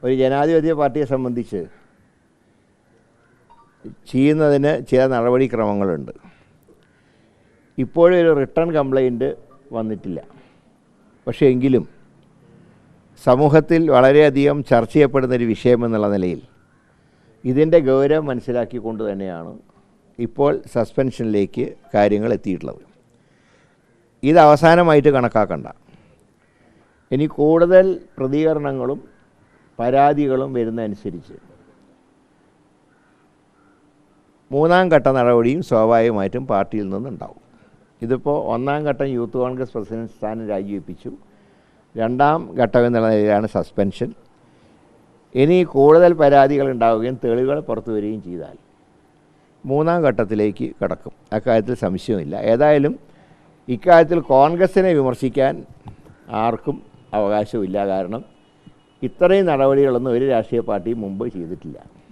ഒരു ജനാധിപത്യ പാർട്ടിയെ സംബന്ധിച്ച് ചെയ്യുന്നതിന് ചില നടപടിക്രമങ്ങളുണ്ട്. ഇപ്പോഴൊരു റിട്ടേൺ കംപ്ലൈൻറ്റ് വന്നിട്ടില്ല. പക്ഷേ എങ്കിലും സമൂഹത്തിൽ വളരെയധികം ചർച്ച ചെയ്യപ്പെടുന്നൊരു വിഷയമെന്നുള്ള നിലയിൽ ഇതിൻ്റെ ഗൗരവം മനസ്സിലാക്കിക്കൊണ്ട് തന്നെയാണ് ഇപ്പോൾ സസ്പെൻഷനിലേക്ക് കാര്യങ്ങൾ എത്തിയിട്ടുള്ളത്. ഇത് അവസാനമായിട്ട് കണക്കാക്കണ്ട. ഇനി കൂടുതൽ പ്രതികരണങ്ങളും പരാതികളും വരുന്നതനുസരിച്ച് മൂന്നാം ഘട്ട നടപടിയും സ്വാഭാവികമായിട്ടും പാർട്ടിയിൽ നിന്നുണ്ടാവും. ഇതിപ്പോൾ ഒന്നാം ഘട്ടം യൂത്ത് കോൺഗ്രസ് പ്രസിഡന്റ് സ്ഥാനം രാജിവെപ്പിച്ചു. രണ്ടാം ഘട്ടം എന്നുള്ള നിലയിലാണ് സസ്പെൻഷൻ. ഇനി കൂടുതൽ പരാതികൾ ഉണ്ടാവുകയും തെളിവുകൾ പുറത്തു വരികയും ചെയ്താൽ മൂന്നാം ഘട്ടത്തിലേക്ക് കടക്കും. അക്കാര്യത്തിൽ സംശയമില്ല. ഏതായാലും ഇക്കാര്യത്തിൽ കോൺഗ്രസിനെ വിമർശിക്കാൻ ആർക്കും അവകാശമില്ല. കാരണം ഇത്രയും നടപടികളൊന്നും ഒരു രാഷ്ട്രീയ പാർട്ടിയും മുമ്പ് ചെയ്തിട്ടില്ല.